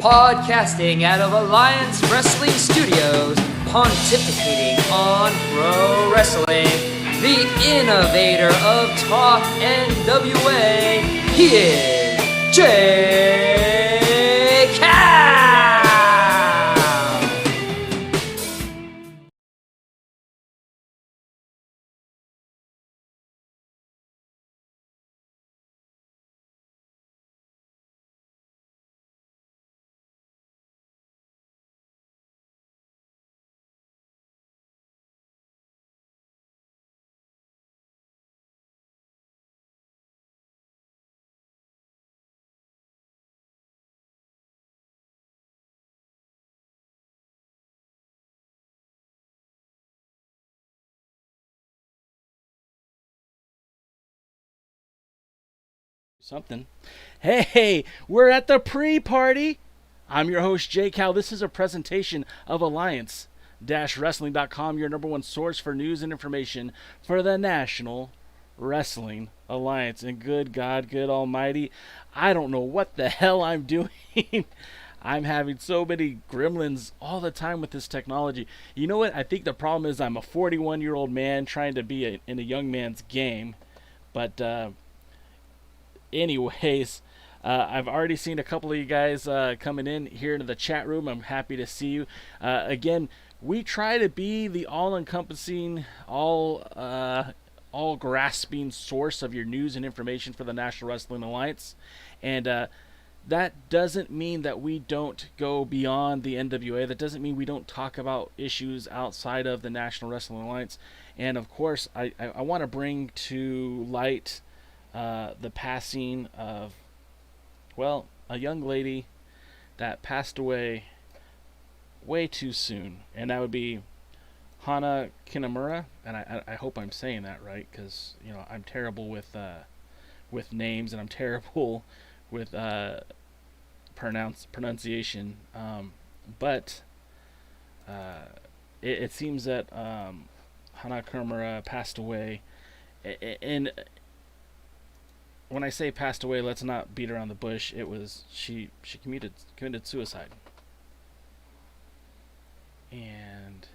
Podcasting out of Alliance Wrestling Studios, pontificating on pro wrestling, the innovator of Talk NWA, he is J. Cal! Something. Hey, we're at the pre-party. I'm your host, J. Cal. This is a presentation of Alliance-Wrestling.com, your number one source for news and information for the National Wrestling Alliance. And good God, good almighty, I don't know what the hell I'm doing. I'm having so many gremlins all the time with this technology. You know what? I think the problem is I'm a 41-year-old man trying to be in a young man's game. But, anyways, I've already seen a couple of you guys coming in here into the chat room. I'm happy to see you. Again, we try to be the all-encompassing, all-grasping source of your news and information for the National Wrestling Alliance. And that doesn't mean that we don't go beyond the NWA. That doesn't mean we don't talk about issues outside of the National Wrestling Alliance. And, of course, I want to bring to light the passing of, well, a young lady that passed away way too soon, and that would be Hana Kimura, and I hope I'm saying that right, because I'm terrible with names, and I'm terrible with pronunciation, but it seems that Hana Kimura passed away, and when I say passed away, let's not beat around the bush. It was she committed suicide. And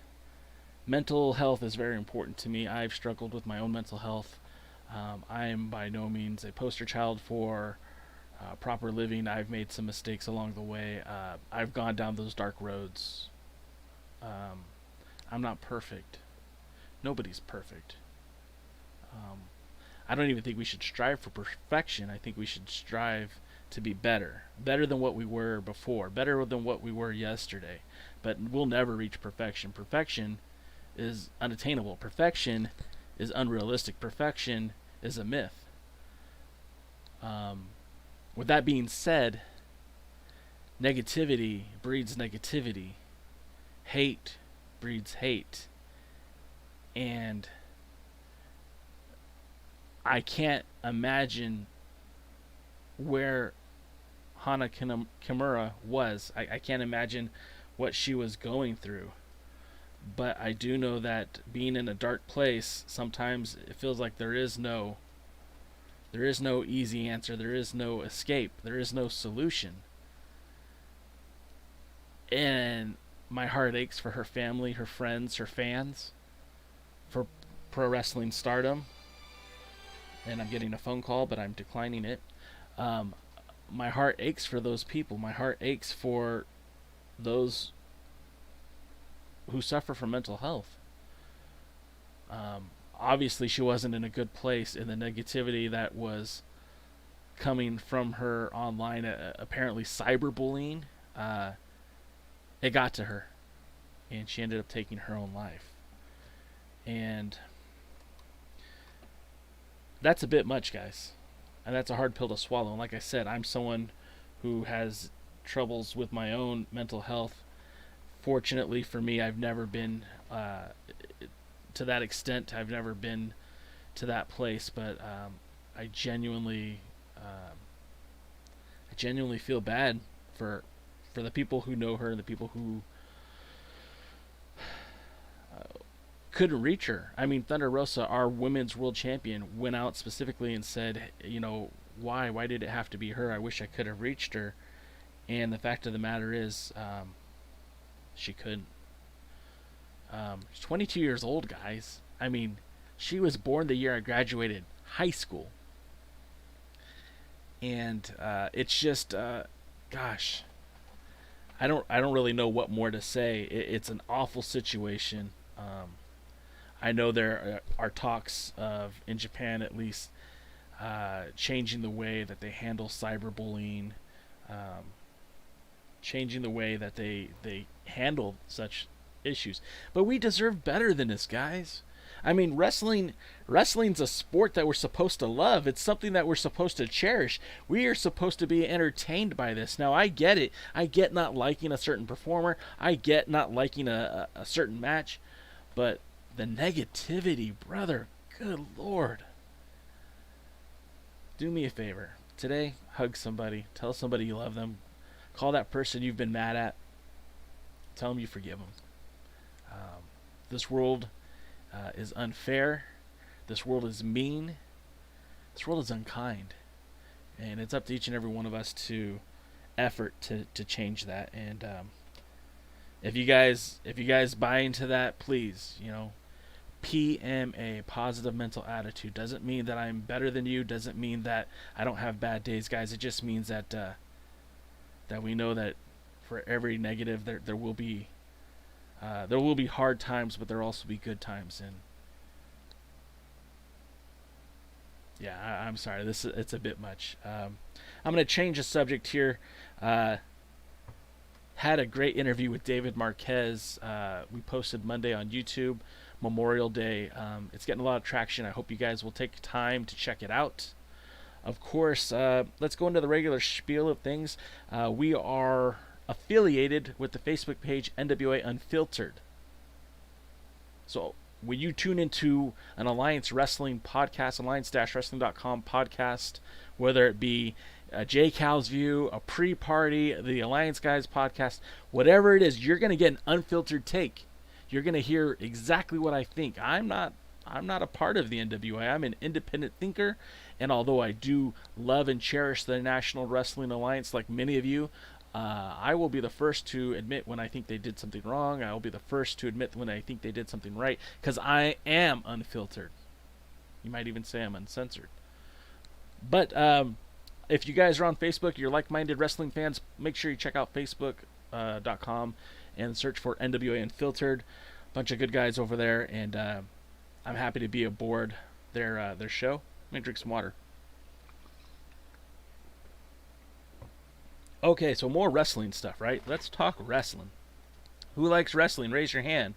mental health is very important to me. I've struggled with my own mental health. I am by no means a poster child for proper living. I've made some mistakes along the way. I've gone down those dark roads. I'm not perfect. Nobody's perfect. I don't even think we should strive for perfection. I think we should strive to be better than what we were before, better than what we were yesterday. But we'll never reach perfection. Perfection is unattainable. Perfection is unrealistic. Perfection is a myth. With that being said, negativity breeds negativity. Hate breeds hate. And I can't imagine where Hana Kimura was. I can't imagine what she was going through. But I do know that being in a dark place, sometimes it feels like there is no easy answer. There is no escape. There is no solution. And my heart aches for her family, her friends, her fans, for pro wrestling Stardom. And I'm getting a phone call, but I'm declining it. My heart aches for those people. My heart aches for those who suffer from mental health. Obviously, she wasn't in a good place, and the negativity that was coming from her online, apparently cyberbullying, it got to her, and she ended up taking her own life. And that's a bit much, guys, and that's a hard pill to swallow. And like I said, I'm someone who has troubles with my own mental health. Fortunately for me, I've never been to that extent. I've never been to that place, but I genuinely feel bad for the people who know her and the people who couldn't reach her. I mean, Thunder Rosa, our women's world champion, went out specifically and said, why did it have to be her? I wish I could have reached her. And the fact of the matter is, she couldn't. She's 22 years old, guys. I mean, she was born the year I graduated high school. And it's just, gosh, I don't really know what more to say. It's an awful situation. I know there are talks of, in Japan at least, changing the way that they handle cyberbullying, changing the way that they handle such issues. But we deserve better than this, guys. I mean, wrestling's a sport that we're supposed to love. It's something that we're supposed to cherish. We are supposed to be entertained by this. Now, I get it. I get not liking a certain performer. I get not liking a certain match. But the negativity, brother, good Lord. Do me a favor. Today, hug somebody. Tell somebody you love them. Call that person you've been mad at. Tell them you forgive them. This world is unfair. This world is mean. This world is unkind. And it's up to each and every one of us to effort to change that. And if you guys buy into that, please, PMA, positive mental attitude. Doesn't mean that I'm better than you. Doesn't mean that I don't have bad days, guys. It just means that that we know that for every negative there will be hard times, but there will also be good times. And yeah, I'm sorry, it's a bit much. I'm going to change the subject here. Had a great interview with David Marquez. We posted Monday on YouTube, Memorial Day. It's getting a lot of traction. I hope you guys will take time to check it out. Of course, let's go into the regular spiel of things. We are affiliated with the Facebook page NWA Unfiltered. So when you tune into an Alliance Wrestling podcast, alliance-wrestling.com podcast, whether it be a J Cal's View, a pre-party, the Alliance Guys podcast, whatever it is, you're going to get an unfiltered take. You're going to hear exactly what I think. I'm not a part of the NWA. I'm an independent thinker, and although I do love and cherish the National Wrestling Alliance like many of you, I will be the first to admit when I think they did something wrong. I will be the first to admit when I think they did something right, because I am unfiltered. You might even say I'm uncensored. But if you guys are on Facebook, you're like-minded wrestling fans, make sure you check out Facebook.com and search for NWA Unfiltered. Bunch of good guys over there, and I'm happy to be aboard their show. Let me drink some water. Okay, so more wrestling stuff, right? Let's talk wrestling. Who likes wrestling? Raise your hand.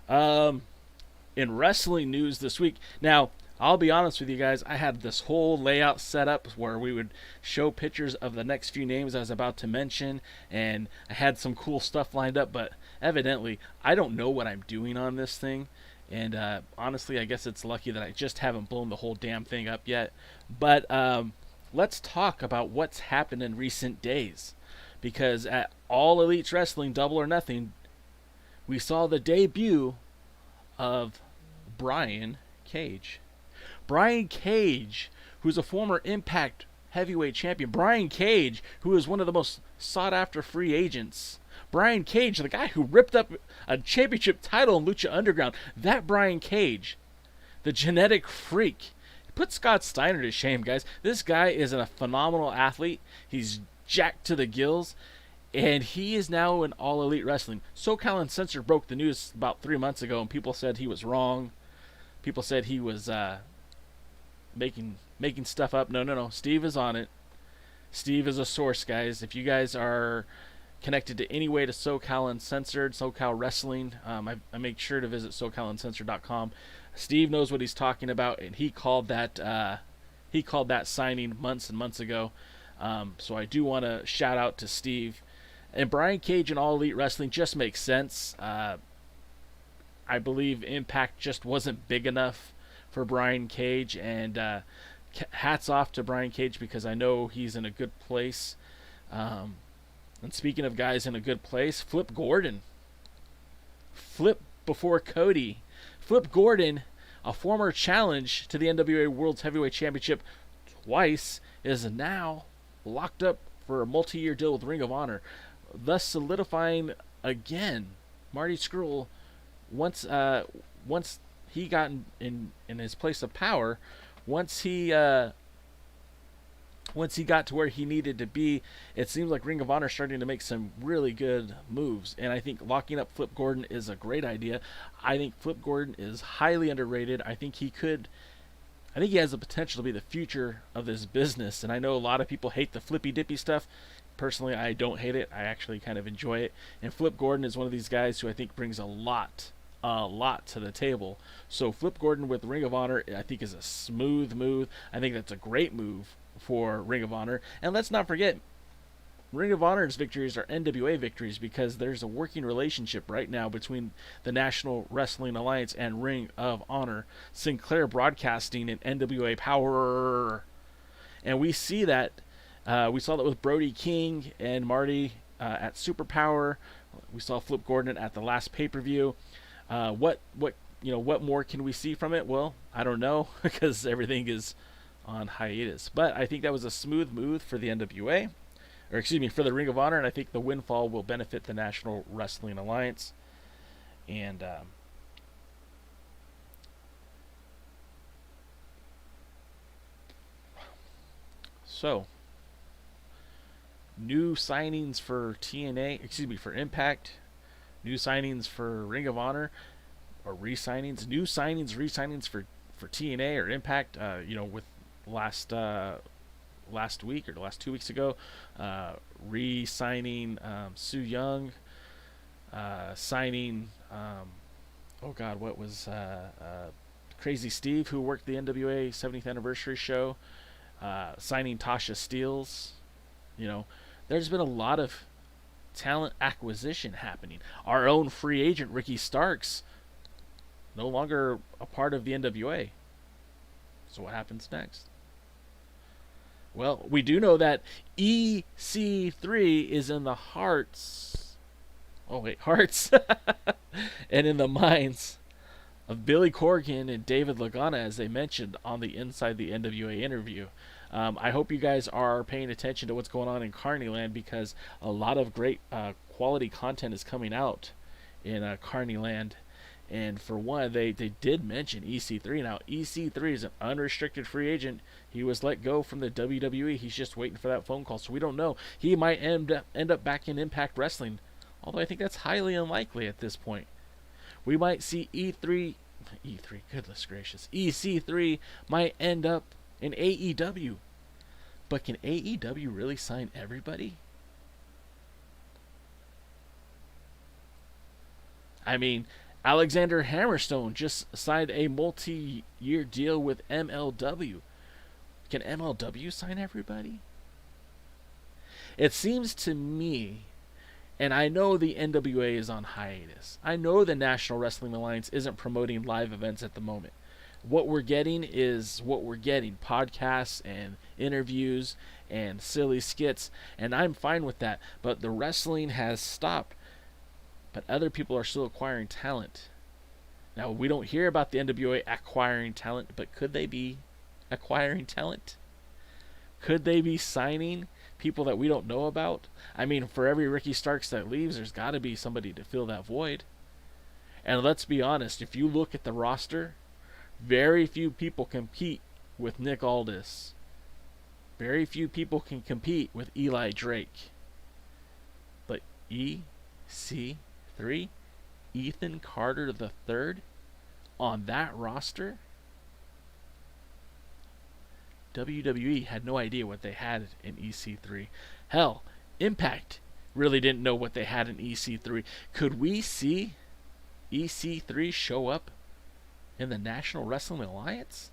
In wrestling news this week, now, I'll be honest with you guys, I had this whole layout set up where we would show pictures of the next few names I was about to mention, and I had some cool stuff lined up, but evidently, I don't know what I'm doing on this thing, and honestly, I guess it's lucky that I just haven't blown the whole damn thing up yet. But let's talk about what's happened in recent days, because at All Elite Wrestling Double or Nothing, we saw the debut of Brian Cage. Brian Cage, who's a former Impact heavyweight champion. Brian Cage, who is one of the most sought-after free agents. Brian Cage, the guy who ripped up a championship title in Lucha Underground. That Brian Cage, the genetic freak. Put Scott Steiner to shame, guys. This guy is a phenomenal athlete. He's jacked to the gills, and he is now in All Elite Wrestling. SoCal Uncensored broke the news about 3 months ago, and people said he was wrong. People said he was making stuff up. No. Steve is on it. Steve is a source, guys. If you guys are connected to any way to SoCal Uncensored, SoCal Wrestling, I make sure to visit SoCalUncensored.com. Steve knows what he's talking about, and he called that signing months and months ago. So I do want to shout out to Steve. And Brian Cage and All Elite Wrestling just makes sense. I believe Impact just wasn't big enough for Brian Cage, and hats off to Brian Cage, because I know he's in a good place. And speaking of guys in a good place, Flip Gordon. Flip before Cody. Flip Gordon, a former challenge to the NWA World's Heavyweight Championship twice, is now locked up for a multi-year deal with Ring of Honor, thus solidifying again Marty Scurll once he got in his place of power, once he got to where he needed to be. It seems like Ring of Honor is starting to make some really good moves, and I think locking up Flip Gordon is a great idea. I think Flip Gordon is highly underrated. I think he has the potential to be the future of this business, and I know a lot of people hate the flippy dippy stuff. Personally, I don't hate it. I actually kind of enjoy it, and Flip Gordon is one of these guys who I think brings a lot to the table. So Flip Gordon with Ring of Honor, I think, is a smooth move. I think that's a great move for Ring of Honor. And let's not forget, Ring of Honor's victories are NWA victories, because there's a working relationship right now between the National Wrestling Alliance and Ring of Honor, Sinclair Broadcasting, and NWA POWERRR. And we see that. We saw that with Brody King and Marty at Superpower. We saw Flip Gordon at the last pay-per-view. What more can we see from it? Well, I don't know, because everything is on hiatus. But I think that was a smooth move for the NWA, or excuse me, for the Ring of Honor, and I think the windfall will benefit the National Wrestling Alliance. And so, new signings for for Impact, new signings for Ring of Honor, or re-signings, new signings, re-signings for TNA or Impact. With last week or the last 2 weeks ago, re-signing Su Yung, signing what was Crazy Steve, who worked the NWA 70th anniversary show, signing Tasha Steelz. There's been a lot of talent acquisition happening. Our own free agent Ricky Starks, no longer a part of the NWA. So what happens next? Well, we do know that EC3 is in the hearts and in the minds of Billy Corgan and David Lagana, as they mentioned on the Inside the NWA interview. I hope you guys are paying attention to what's going on in Carnyland, because a lot of great quality content is coming out in Carnyland. And for one, they did mention EC3. Now, EC3 is an unrestricted free agent. He was let go from the WWE. He's just waiting for that phone call, so we don't know. He might end up back in Impact Wrestling, although I think that's highly unlikely at this point. We might see EC3, goodness gracious, EC3 might end up in AEW. But can AEW really sign everybody? I mean, Alexander Hammerstone just signed a multi-year deal with MLW. Can MLW sign everybody? It seems to me, and I know the NWA is on hiatus. I know the National Wrestling Alliance isn't promoting live events at the moment. What we're getting is what we're getting. Podcasts and interviews and silly skits, and I'm fine with that. But the wrestling has stopped. But other people are still acquiring talent. Now, we don't hear about the NWA acquiring talent, but could they be acquiring talent? Could they be signing people that we don't know about? I mean, for every Ricky Starks that leaves, there's got to be somebody to fill that void. And let's be honest, if you look at the roster, very few people compete with Nick Aldis. Very few people can compete with Eli Drake. But EC3, Ethan Carter III, on that roster, WWE had no idea what they had in EC3. Hell, Impact really didn't know what they had in EC3. Could we see EC3 show up in the National Wrestling Alliance?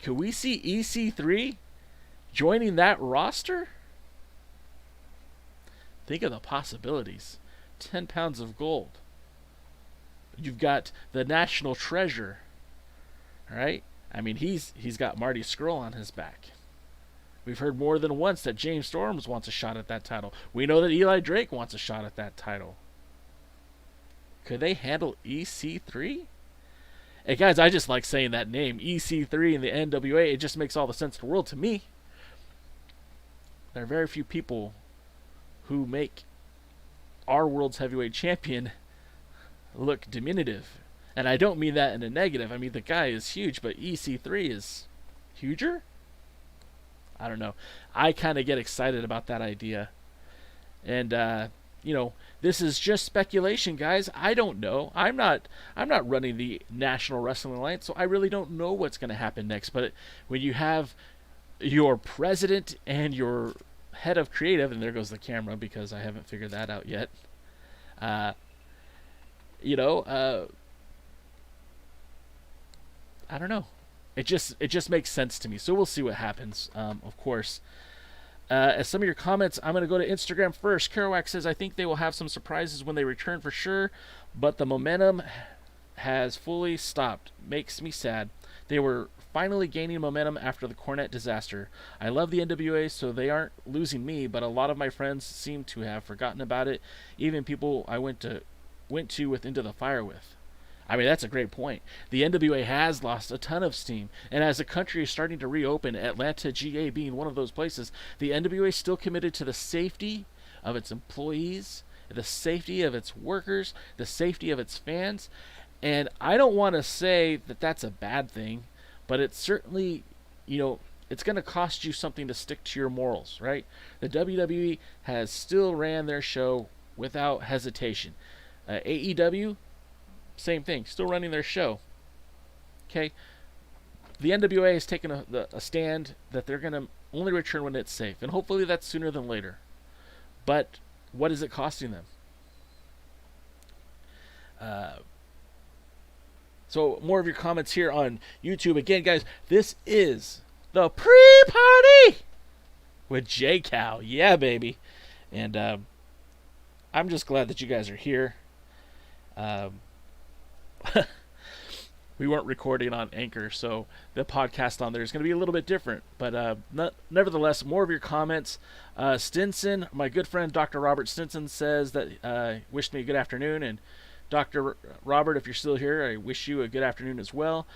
Could we see EC3 joining that roster? Think of the possibilities. 10 pounds of gold. You've got the National Treasure. Right? I mean, he's got Marty Scurll on his back. We've heard more than once that James Storms wants a shot at that title. We know that Eli Drake wants a shot at that title. Could they handle EC3? Hey guys, I just like saying that name, EC3 in the NWA. It just makes all the sense in the world to me. there are very few people who make our world's heavyweight champion look diminutive. And I don't mean that in a negative. I mean, the guy is huge, but EC3 is huger? I don't know. I kind of get excited about that idea. And, this is just speculation, guys. I don't know. I'm not running the National Wrestling Alliance, so I really don't know what's going to happen next. But when you have your president and your head of creative, and there goes the camera because I haven't figured that out yet. I don't know. It just makes sense to me. So we'll see what happens. Of course. As some of your comments, I'm going to go to Instagram first. Kerouac says, I think they will have some surprises when they return for sure, but the momentum has fully stopped. Makes me sad. They were finally gaining momentum after the Cornette disaster. I love the NWA, so they aren't losing me, but a lot of my friends seem to have forgotten about it, even people I went to with Into the Fire with. I mean, that's a great point. The NWA has lost a ton of steam, and as the country is starting to reopen, Atlanta, GA being one of those places, the NWA is still committed to the safety of its employees, the safety of its workers, the safety of its fans, and I don't want to say that that's a bad thing, but it's certainly, it's going to cost you something to stick to your morals, right? The WWE has still ran their show without hesitation. AEW, same thing, still running their show. Okay, the NWA has taken a stand that they're going to only return when it's safe, and hopefully that's sooner than later. But what is it costing them? So more of your comments here on YouTube. Again, guys, this is the pre-party with J-Cow. Yeah, baby. And I'm just glad that you guys are here. We weren't recording on Anchor, so the podcast on there is going to be a little bit different. But nevertheless, more of your comments. Stinson, my good friend Dr. Robert Stinson, says that wished me a good afternoon. And Dr. Robert, if you're still here, I wish you a good afternoon as well.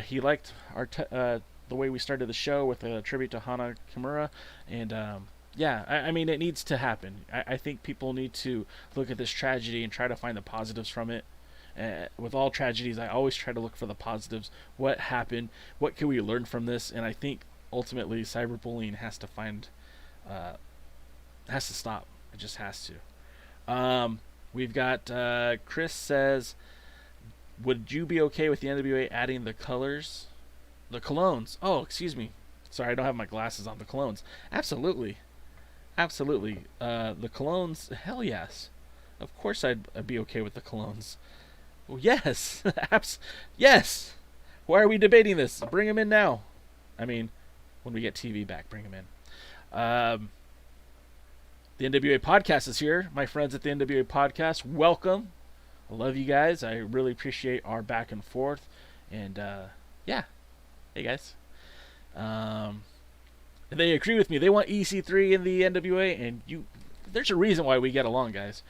He liked our the way we started the show with a tribute to Hana Kimura. And I mean, it needs to happen. I think people need to look at this tragedy and try to find the positives from it. With all tragedies, I always try to look for the positives. What happened? What can we learn from this? And I think ultimately, cyberbullying has to stop. It just has to. We've got Chris says, would you be okay with the NWA adding the colognes? Sorry, I don't have my glasses on. The colognes. Absolutely. The colognes, hell yes. Of course I'd be okay with the colognes. Well, yes. Yes. Why are we debating this? Bring him in now. I mean, when we get TV back, bring him in. The NWA podcast is here. My friends at the NWA podcast, welcome. I love you guys. I really appreciate our back and forth. And, Hey, guys. And they agree with me. They want EC3 in the NWA, and there's a reason why we get along, guys.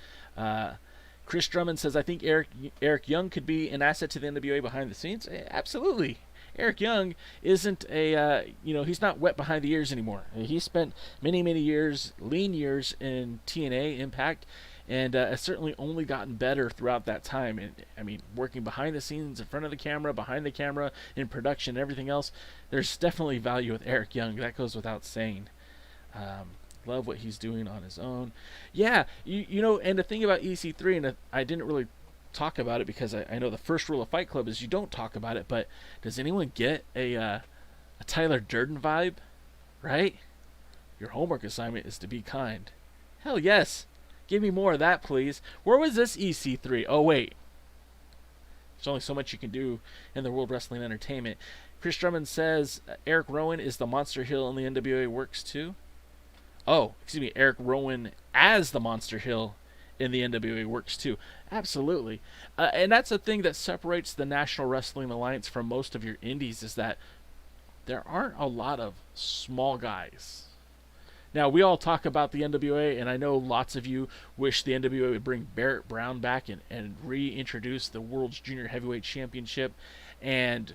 Chris Drummond says, I think Eric Young could be an asset to the NWA behind the scenes. Absolutely. Eric Young isn't he's not wet behind the ears anymore. He spent many, many years, lean years in TNA Impact, and has certainly only gotten better throughout that time. And I mean, working behind the scenes, in front of the camera, behind the camera, in production, and everything else, there's definitely value with Eric Young. That goes without saying. Love what he's doing on his own. Yeah, and the thing about EC3, and I didn't really talk about it because I know the first rule of Fight Club is you don't talk about it, but does anyone get a Tyler Durden vibe? Right? Your homework assignment is to be kind. Hell yes. Give me more of that, please. Where was this EC3? Oh, wait. There's only so much you can do in the World Wrestling Entertainment. Chris Drummond says Eric Rowan is the Monster Hill in the NWA works too. Oh, excuse me, Eric Rowan as the Monster Hill in the NWA works too. Absolutely. And that's the thing that separates the National Wrestling Alliance from most of your indies, is that there aren't a lot of small guys. Now, we all talk about the NWA, and I know lots of you wish the NWA would bring Barrett Brown back and reintroduce the World's Junior Heavyweight Championship and,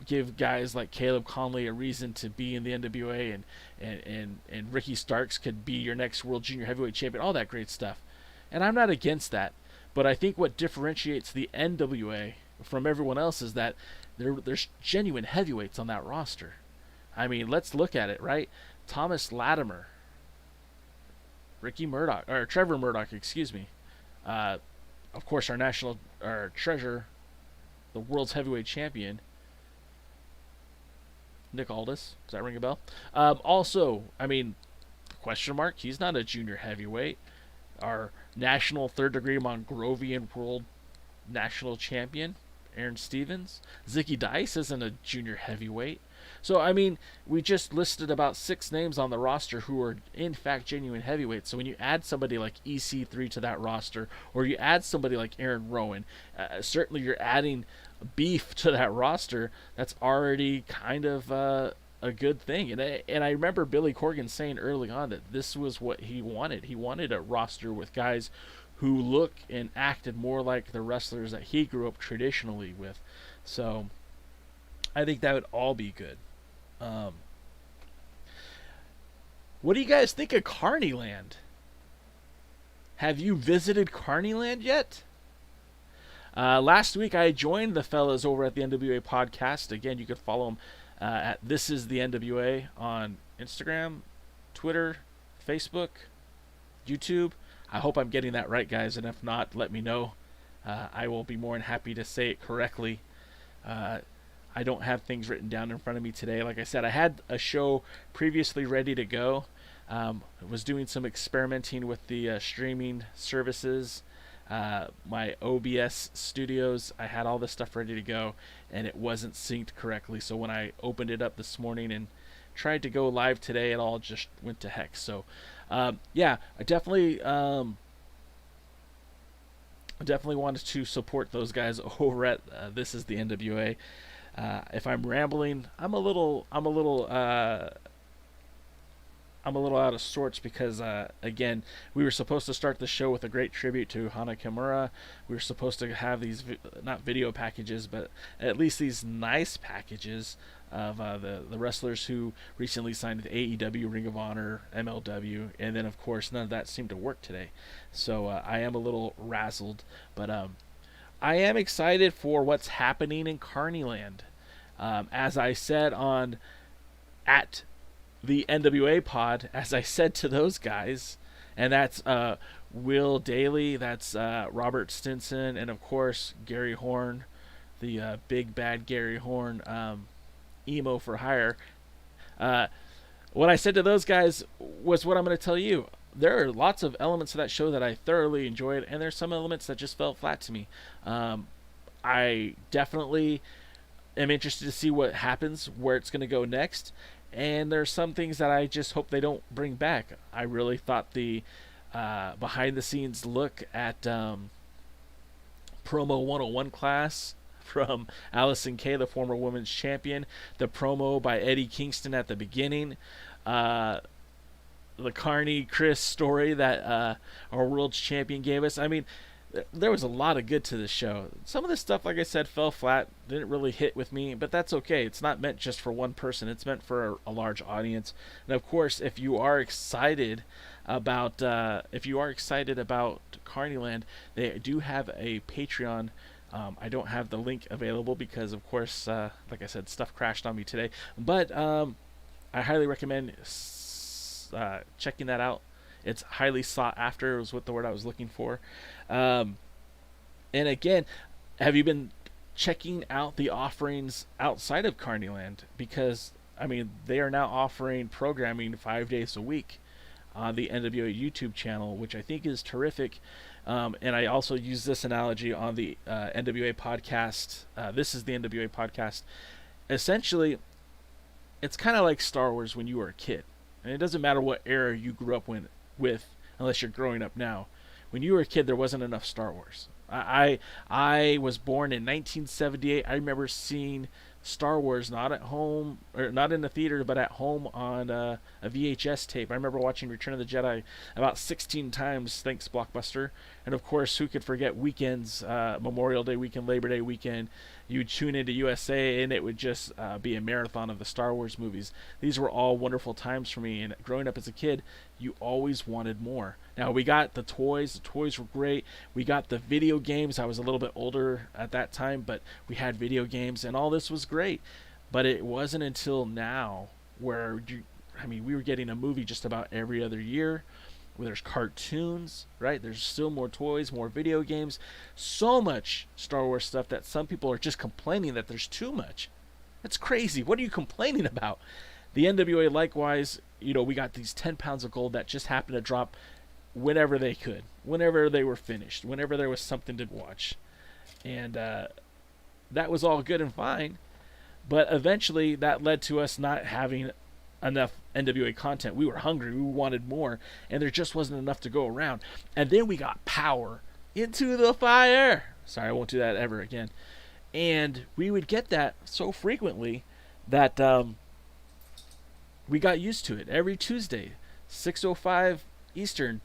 give guys like Caleb Conley a reason to be in the NWA, and Ricky Starks could be your next World Junior Heavyweight Champion, all that great stuff. And I'm not against that. But I think what differentiates the NWA from everyone else is that there's genuine heavyweights on that roster. I mean, let's look at it, right? Thomas Latimer, Trevor Murdoch, excuse me. Of course, our treasure, the world's heavyweight champion, Nick Aldis. Does that ring a bell? Also, I mean, question mark, he's not a junior heavyweight. Our national third-degree Mongrovian world national champion, Aaron Stevens. Zicky Dice isn't a junior heavyweight. So, I mean, we just listed about 6 names on the roster who are, in fact, genuine heavyweights. So when you add somebody like EC3 to that roster, or you add somebody like Aaron Rowan, certainly you're adding beef to that roster. That's already kind of a good thing. And I remember Billy Corgan saying early on that this was what he wanted. He wanted a roster with guys who look and acted more like the wrestlers that he grew up traditionally with. So I think that would all be good. What do you guys think of Carnyland? Have you visited Carnyland yet? Last week I joined the fellas over at the NWA podcast. Again, you could follow them at This Is the NWA on Instagram, Twitter, Facebook, YouTube. I hope I'm getting that right, guys, and if not, let me know. I will be more than happy to say it correctly. I don't have things written down in front of me today. Like I said, I had a show previously ready to go. I was doing some experimenting with the streaming services. My OBS studios, I had all this stuff ready to go, and it wasn't synced correctly. So when I opened it up this morning and tried to go live today, it all just went to heck. So yeah, I definitely wanted to support those guys over at This Is the NWA. If I'm rambling, I'm a little out of sorts because again, we were supposed to start the show with a great tribute to Hana Kimura. We were supposed to have these not video packages, but at least these nice packages of the wrestlers who recently signed with AEW, Ring of Honor, MLW, and then of course none of that seemed to work today. So I am a little razzled, but I am excited for what's happening in Carnyland. As I said at the NWA pod, as I said to those guys, and that's Will Daly, that's Robert Stinson, and of course Gary Horn, the big bad Gary Horn, emo for hire. What I said to those guys was what I'm going to tell you. There are lots of elements to that show that I thoroughly enjoyed, and there's some elements that just fell flat to me. I definitely am interested to see what happens, where it's going to go next, and there's some things that I just hope they don't bring back. I really thought the behind-the-scenes look at Promo 101 class from Allison Kay, the former women's champion, the promo by Eddie Kingston at the beginning, the Carney Chris story that our world champion gave us. I mean, there was a lot of good to this show. Some of this stuff, like I said, fell flat, didn't really hit with me, but that's okay. It's not meant just for one person. It's meant for a large audience. And of course, if you are excited about Carnyland, they do have a Patreon. I don't have the link available because, of course, like I said, stuff crashed on me today. But I highly recommend checking that out. It's highly sought after, was what the word I was looking for. And again, have you been checking out the offerings outside of Carnyland? Because, I mean, they are now offering programming 5 days a week on the NWA YouTube channel, which I think is terrific. And I also use this analogy on the NWA podcast. This is the NWA podcast. Essentially, it's kind of like Star Wars when you were a kid. And it doesn't matter what era you grew up with, unless you're growing up now. When you were a kid, there wasn't enough Star Wars. I was born in 1978. I remember seeing Star Wars not at home, or not in the theater, but at home on a VHS tape. I remember watching Return of the Jedi about 16 times, thanks Blockbuster. And of course, who could forget weekends, Memorial Day weekend, Labor Day weekend. You'd tune into USA and it would just be a marathon of the Star Wars movies. These were all wonderful times for me, and growing up as a kid, you always wanted more. Now, we got the toys were great. We got the video games. I was a little bit older at that time, but we had video games, and all this was great. But it wasn't until now where, we were getting a movie just about every other year, where there's cartoons, right? There's still more toys, more video games, so much Star Wars stuff that some people are just complaining that there's too much. That's crazy. What are you complaining about? The NWA, likewise, we got these 10 pounds of gold that just happened to drop whenever they could, whenever they were finished, whenever there was something to watch. And that was all good and fine. But eventually that led to us not having enough NWA content. We were hungry. We wanted more. And there just wasn't enough to go around. And then we got Power into the Fire. Sorry, I won't do that ever again. And we would get that so frequently that we got used to it. Every Tuesday, 6:05 Eastern,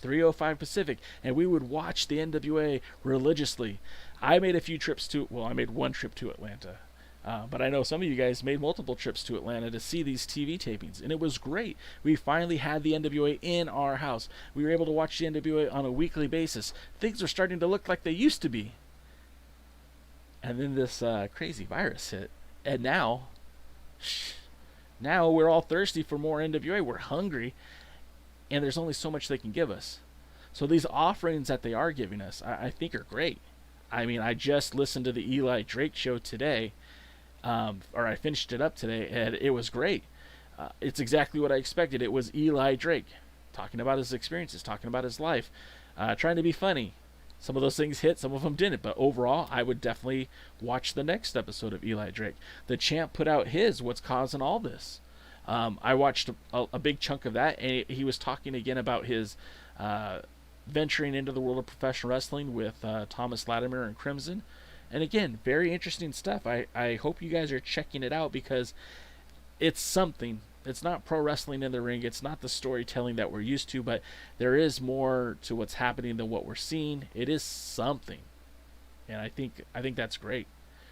3:05 Pacific, and we would watch the NWA religiously. I made one trip to Atlanta, but I know some of you guys made multiple trips to Atlanta to see these TV tapings, and it was great. We finally had the NWA in our house. We were able to watch the NWA on a weekly basis. Things are starting to look like they used to be. And then this crazy virus hit, and now we're all thirsty for more NWA. We're hungry, and there's only so much they can give us. So these offerings that they are giving us, I think are great. I just listened to the Eli Drake show today, or I finished it up today, and it was great. It's exactly what I expected. It was Eli Drake talking about his experiences, talking about his life, trying to be funny. Some of those things hit, some of them didn't, but overall, I would definitely watch the next episode of Eli Drake. The Champ put out his What's Causing All This. I watched a big chunk of that, and he was talking again about his venturing into the world of professional wrestling with Thomas Latimer and Crimson. And again, very interesting stuff. I hope you guys are checking it out, because it's something. It's not pro wrestling in the ring. It's not the storytelling that we're used to, but there is more to what's happening than what we're seeing. It is something, and I think that's great.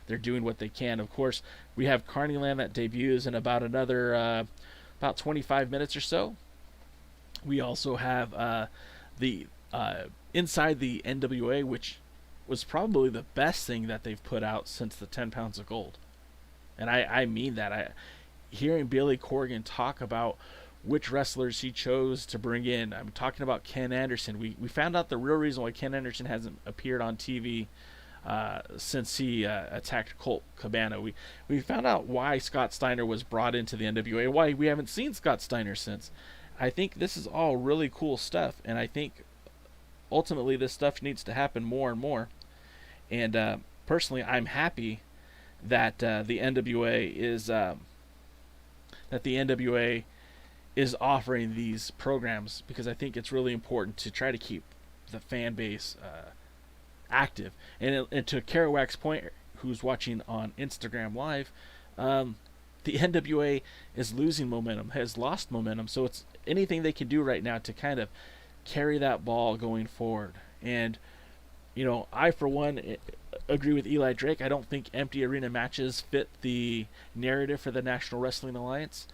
They're doing what they can. Of course, we have Carnyland that debuts in about another about 25 minutes or so. We also have the Inside the NWA, which was probably the best thing that they've put out since the 10 pounds of gold. And I mean that. Hearing Billy Corgan talk about which wrestlers he chose to bring in. I'm talking about Ken Anderson. We found out the real reason why Ken Anderson hasn't appeared on TV since he attacked Colt Cabana. We found out why Scott Steiner was brought into the NWA, why we haven't seen Scott Steiner since. I think this is all really cool stuff, and I think ultimately this stuff needs to happen more and more. And personally, I'm happy that the NWA is offering these programs, because I think it's really important to try to keep the fan base active. And to Kerouac's point, who's watching on Instagram Live, the NWA is losing momentum, has lost momentum. So it's anything they can do right now to kind of carry that ball going forward. And I for one agree with Eli Drake. I don't think empty arena matches fit the narrative for the National Wrestling Alliance.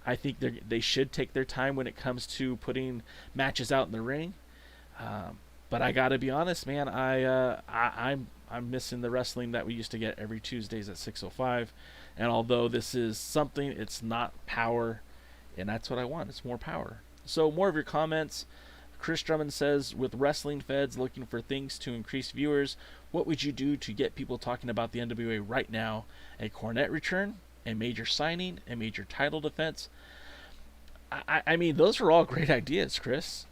I think they should take their time when it comes to putting matches out in the ring. But I gotta be honest, man. I'm missing the wrestling that we used to get every Tuesdays at 6:05. And although this is something, it's not power, and that's what I want. It's more power. So more of your comments. Chris Drummond says, with wrestling feds looking for things to increase viewers, what would you do to get people talking about the NWA right now? A Cornette return, a major signing, a major title defense. I mean, those are all great ideas, Chris.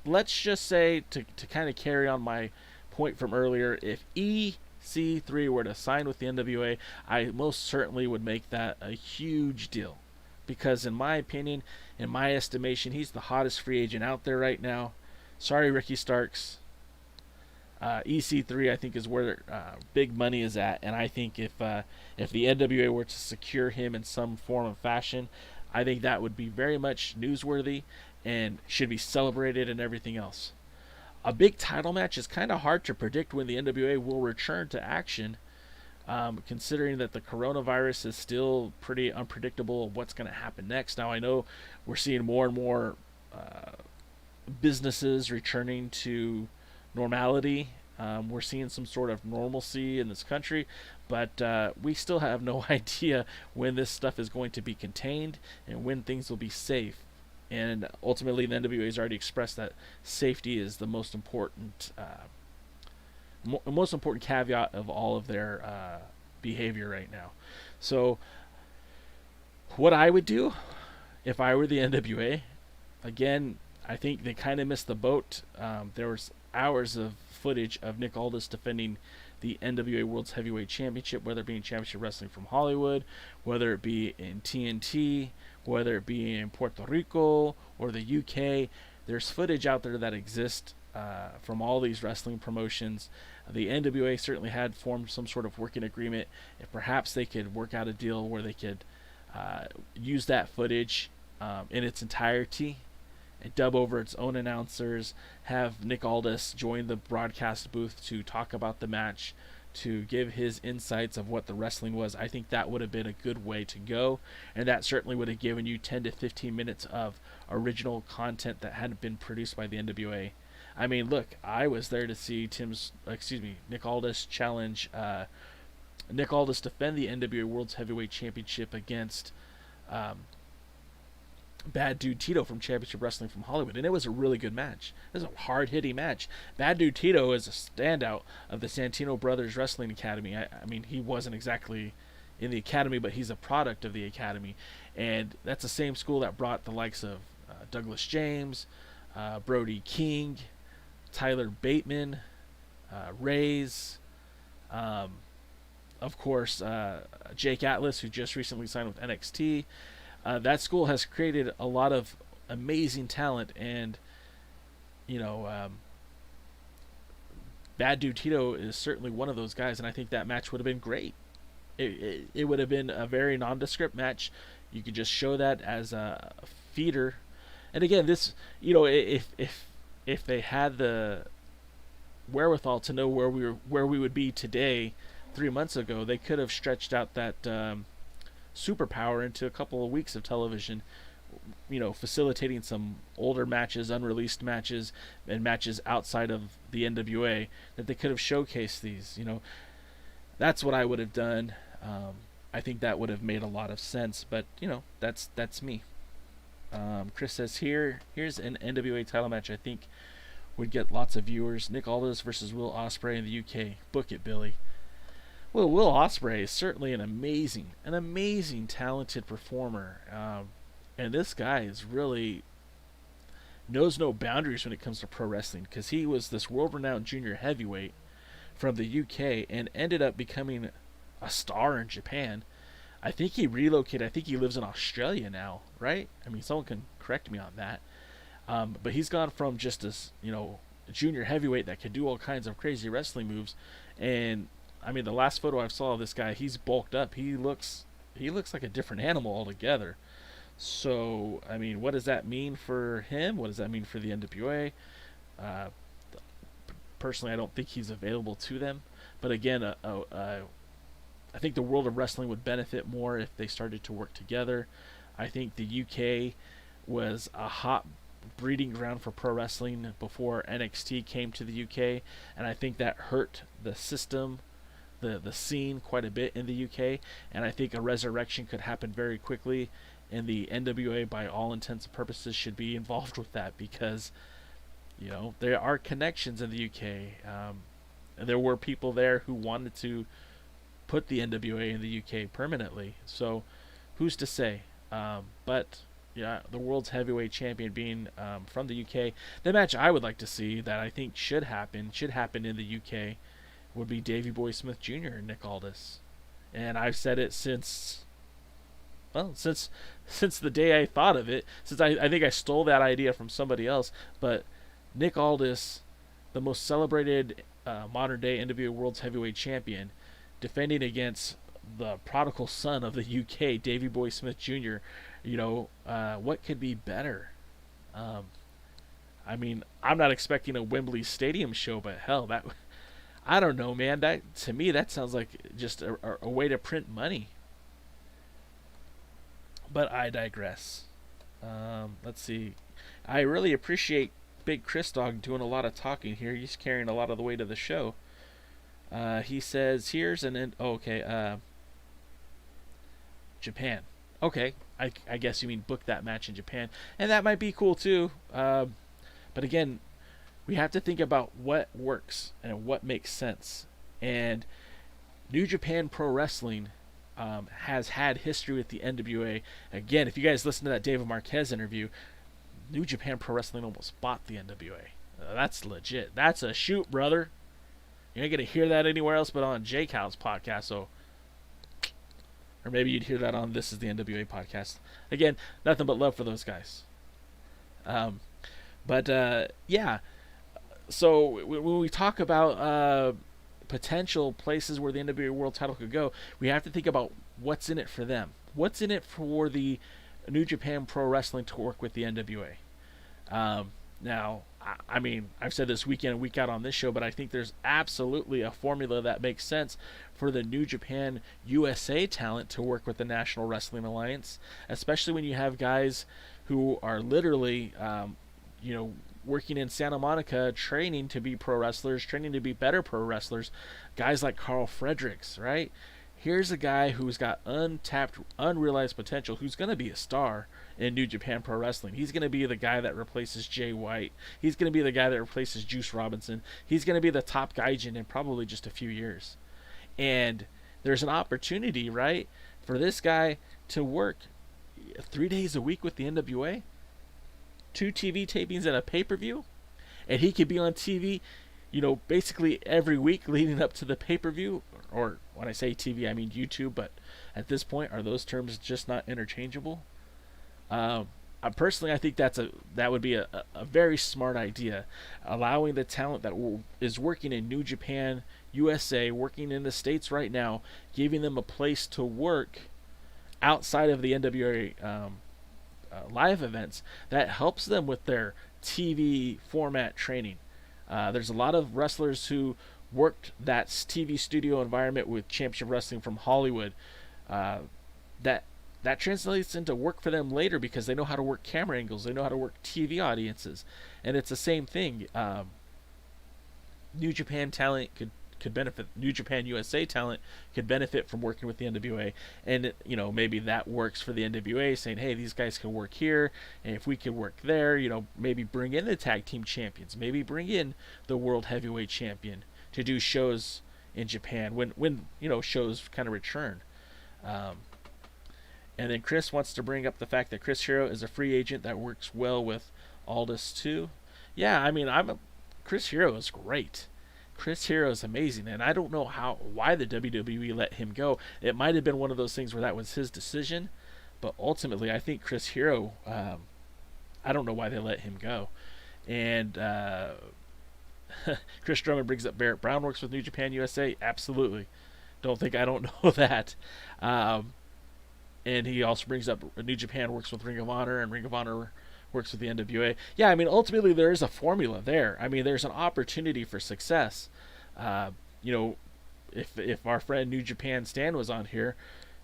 Let's just say, to kind of carry on my point from earlier, if EC3 were to sign with the NWA, I most certainly would make that a huge deal. Because in my opinion, in my estimation, he's the hottest free agent out there right now. Sorry, Ricky Starks. EC3, I think, is where big money is at, and I think if the NWA were to secure him in some form of fashion, I think that would be very much newsworthy and should be celebrated and everything else. A big title match is kind of hard to predict when the NWA will return to action, considering that the coronavirus is still pretty unpredictable of what's going to happen next. Now, I know we're seeing more and more businesses returning to normality. We're seeing some sort of normalcy in this country, but we still have no idea when this stuff is going to be contained and when things will be safe. And ultimately, the NWA has already expressed that safety is the most important caveat of all of their behavior right now. So, what I would do if I were the NWA, again, I think they kind of missed the boat. There was hours of footage of Nick Aldis defending the NWA World's Heavyweight Championship, whether it be in Championship Wrestling from Hollywood, whether it be in TNT, whether it be in Puerto Rico or the UK. There's footage out there that exists from all these wrestling promotions. The NWA certainly had formed some sort of working agreement. If perhaps they could work out a deal where they could use that footage in its entirety and dub over its own announcers, have Nick Aldis join the broadcast booth to talk about the match, to give his insights of what the wrestling was. I think that would have been a good way to go, and that certainly would have given you 10 to 15 minutes of original content that hadn't been produced by the NWA. I mean, look, I was there to see Nick Aldis challenge, Nick Aldis defend the NWA World's Heavyweight Championship against Bad Dude Tito from Championship Wrestling from Hollywood, and it was a really good match. It was a hard-hitting match. Bad Dude Tito is a standout of the Santino Brothers Wrestling Academy. I mean, he wasn't exactly in the academy, but he's a product of the academy, and that's the same school that brought the likes of Douglas James, Brody King, Tyler Bateman, Rays, of course, Jake Atlas, who just recently signed with NXT. That school has created a lot of amazing talent, and Bad Dude Tito is certainly one of those guys, and I think that match would have been great. It would have been a very nondescript match. You could just show that as a feeder, and again, this, if they had the wherewithal to know where we would be today 3 months ago, they could have stretched out that Superpower into a couple of weeks of television, facilitating some older matches, unreleased matches, and matches outside of the NWA that they could have showcased these. That's what I would have done. I think that would have made a lot of sense, but that's me. Chris says here's an NWA title match I think would get lots of viewers. Nick Aldis versus Will Osprey in the UK. Book it, Billy. Well, Will Osprey is certainly an amazing, talented performer, and this guy is really knows no boundaries when it comes to pro wrestling, because he was this world-renowned junior heavyweight from the UK and ended up becoming a star in Japan. I think he relocated. I think he lives in Australia now, right? I mean, someone can correct me on that. But he's gone from just this, junior heavyweight that could do all kinds of crazy wrestling moves, and I mean, the last photo I saw of this guy, he's bulked up. He looks like a different animal altogether. So, I mean, what does that mean for him? What does that mean for the NWA? Personally, I don't think he's available to them. But again, I think the world of wrestling would benefit more if they started to work together. I think the UK was a hot breeding ground for pro wrestling before NXT came to the UK, and I think that hurt the system, the scene quite a bit in the UK, and I think a resurrection could happen very quickly, and the NWA, by all intents and purposes, should be involved with that, because there are connections in the UK. There were people there who wanted to put the NWA in the UK permanently, so who's to say? But yeah, the world's heavyweight champion being from the UK, the match I would like to see that I think should happen in the UK would be Davey Boy Smith Jr. and Nick Aldis. And I've said it since the day I thought of it, since I think I stole that idea from somebody else. But Nick Aldis, the most celebrated modern day NWA World's Heavyweight Champion, defending against the prodigal son of the UK, Davey Boy Smith Jr. What could be better? I'm not expecting a Wembley Stadium show, but hell, I don't know, man. That, to me, that sounds like just a way to print money. But I digress. Let's see. I really appreciate Big Chris Dog doing a lot of talking here. He's carrying a lot of the weight of the show. He says, here's Japan. Okay, I guess you mean book that match in Japan. And that might be cool too. But again, we have to think about what works and what makes sense. And New Japan Pro Wrestling has had history with the NWA. Again, if you guys listen to that David Marquez interview, New Japan Pro Wrestling almost bought the NWA. That's legit. That's a shoot, brother. You ain't going to hear that anywhere else but on Jake Howe's podcast. So, or maybe you'd hear that on This Is the NWA podcast. Again, nothing but love for those guys. Yeah. So when we talk about potential places where the NWA World Title could go, we have to think about what's in it for them. What's in it for the New Japan Pro Wrestling to work with the NWA? Now, I've said this week in and week out on this show, but I think there's absolutely a formula that makes sense for the New Japan USA talent to work with the National Wrestling Alliance, especially when you have guys who are literally, working in Santa Monica, training to be pro wrestlers, training to be better pro wrestlers. Guys like Carl Fredericks, right? Here's a guy who's got untapped, unrealized potential, who's going to be a star in New Japan Pro Wrestling. He's going to be the guy that replaces Jay White. He's going to be the guy that replaces Juice Robinson. He's going to be the top gaijin in probably just a few years. And there's an opportunity, right, for this guy to work 3 days a week with the NWA, 2 TV tapings and a pay-per-view, and he could be on TV, basically every week leading up to the pay-per-view. Or when I say TV, I mean YouTube, but at this point, are those terms just not interchangeable? Personally, I think that would be a very smart idea, allowing the talent that is working in New Japan USA, working in the States right now, giving them a place to work outside of the NWA live events that helps them with their TV format training. There's a lot of wrestlers who worked that TV studio environment with Championship Wrestling from Hollywood. That translates into work for them later because they know how to work camera angles, they know how to work TV audiences, and it's the same thing. New Japan talent could benefit. New Japan USA talent could benefit from working with the NWA, and maybe that works for the NWA, saying, hey, these guys can work here, and if we could work there, maybe bring in the tag team champions, maybe bring in the world heavyweight champion to do shows in Japan when shows kind of return. And then Chris wants to bring up the fact that Chris Hero is a free agent that works well with Aldis too. Yeah, Chris Hero is great. Chris Hero is amazing, and I don't know why the WWE let him go. It might have been one of those things where that was his decision, but ultimately I think Chris Hero, I don't know why they let him go. And Chris Drummond brings up Barrett Brown works with New Japan USA. Absolutely. Don't think I don't know that. And he also brings up New Japan works with Ring of Honor, and Ring of Honor works with the NWA. Yeah, ultimately there is a formula there. There's an opportunity for success. If our friend New Japan Stan was on here,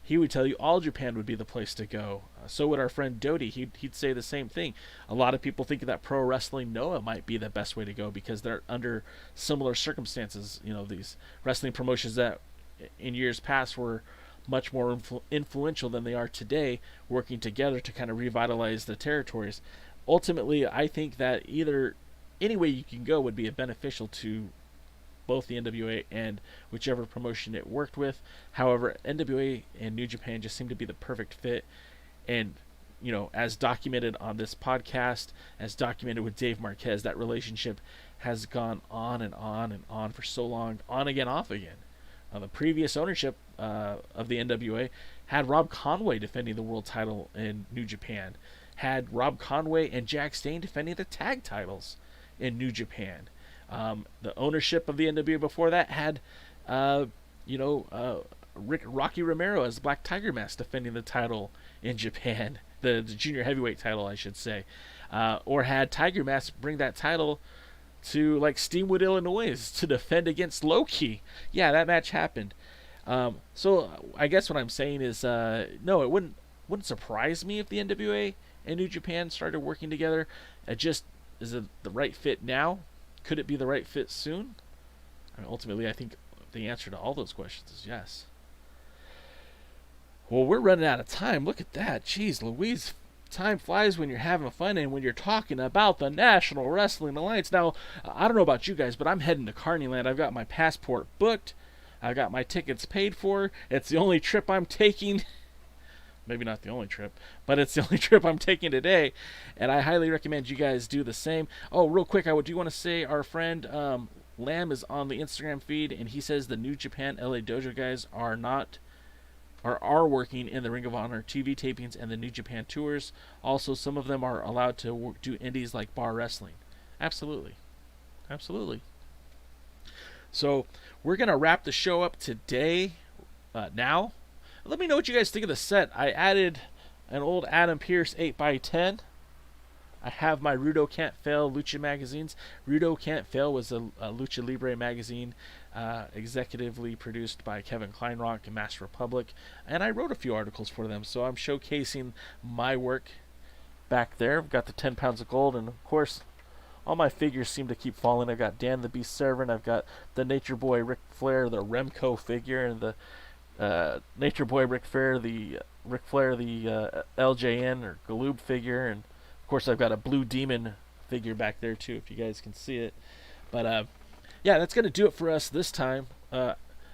he would tell you All Japan would be the place to go. So would our friend Dodie. He'd say the same thing. A lot of people think that Pro Wrestling Noah might be the best way to go because they're under similar circumstances. These wrestling promotions that in years past were much more influential than they are today, working together to kind of revitalize the territories. Ultimately, I think that any way you can go would be beneficial to both the NWA and whichever promotion it worked with. However, NWA and New Japan just seem to be the perfect fit. And, as documented on this podcast, as documented with Dave Marquez, that relationship has gone on and on and on for so long, on again, off again. The previous ownership of the NWA had Rob Conway defending the world title in New Japan, had Rob Conway and Jack Stane defending the tag titles in New Japan. The ownership of the NWA before that had, Rocky Romero as Black Tiger Mask defending the title in Japan, the junior heavyweight title, I should say, or had Tiger Mask bring that title to like Steamwood, Illinois, to defend against Loki. Yeah, that match happened. So I guess what I'm saying is, no, it wouldn't surprise me if the NWA and New Japan started working together. It just, is it the right fit now? Could it be the right fit soon? I mean, ultimately, I think the answer to all those questions is yes. Well, we're running out of time. Look at that. Jeez Louise. Time flies when you're having fun and when you're talking about the National Wrestling Alliance. Now, I don't know about you guys, but I'm heading to Carnyland. I've got my passport booked. I got my tickets paid for. It's the only trip I'm taking. Maybe not the only trip, but it's the only trip I'm taking today. And I highly recommend you guys do the same. Oh, real quick, I do want to say our friend Lamb is on the Instagram feed, and he says the New Japan LA Dojo guys are working in the Ring of Honor TV tapings and the New Japan tours. Also, some of them are allowed to do indies like bar wrestling. Absolutely. So we're going to wrap the show up today now. Let me know what you guys think of the set. I added an old Adam Pearce 8x10. I have my Rudo Can't Fail Lucha magazines. Rudo Can't Fail was a Lucha Libre magazine executively produced by Kevin Kleinrock and Master Republic, and I wrote a few articles for them, so I'm showcasing my work back there. I've got the 10 pounds of gold, and of course all my figures seem to keep falling. I've got Dan the Beast Servant, I've got the Nature Boy Ric Flair, the Remco figure, and the Nature Boy Ric Flair, the LJN or Galoob figure, and of course I've got a Blue Demon figure back there too, if you guys can see it. But yeah, that's going to do it for us this time.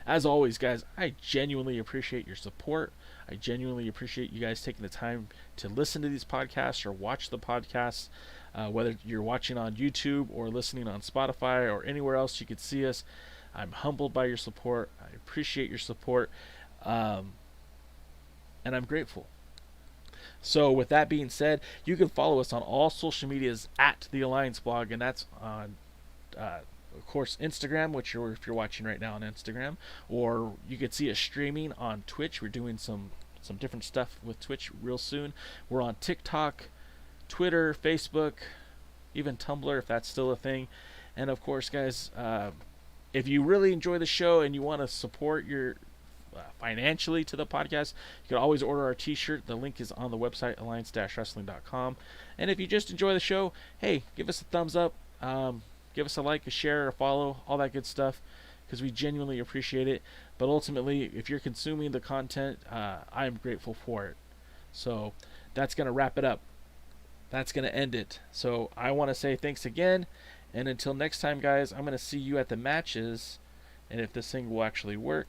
As always, guys, I genuinely appreciate your support. I genuinely appreciate you guys taking the time to listen to these podcasts or watch the podcasts, whether you're watching on YouTube or listening on Spotify or anywhere else you could see us. I'm humbled by your support. I appreciate your support, and I'm grateful. So with that being said, you can follow us on all social medias at the Alliance Blog, and that's on of course Instagram, which if you're watching right now on Instagram, or you could see us streaming on Twitch. We're doing some different stuff with Twitch real soon. We're on TikTok, Twitter, Facebook, even Tumblr if that's still a thing. And of course, guys, if you really enjoy the show and you want to support your financially to the podcast, you can always order our t-shirt. The link is on the website, alliance-wrestling.com. And if you just enjoy the show, hey, give us a thumbs up, give us a like, a share, a follow, all that good stuff, because we genuinely appreciate it. But ultimately, if you're consuming the content, I'm grateful for it. So that's going to wrap it up. That's going to end it. So I want to say thanks again, and until next time, guys, I'm going to see you at the matches, and if this thing will actually work.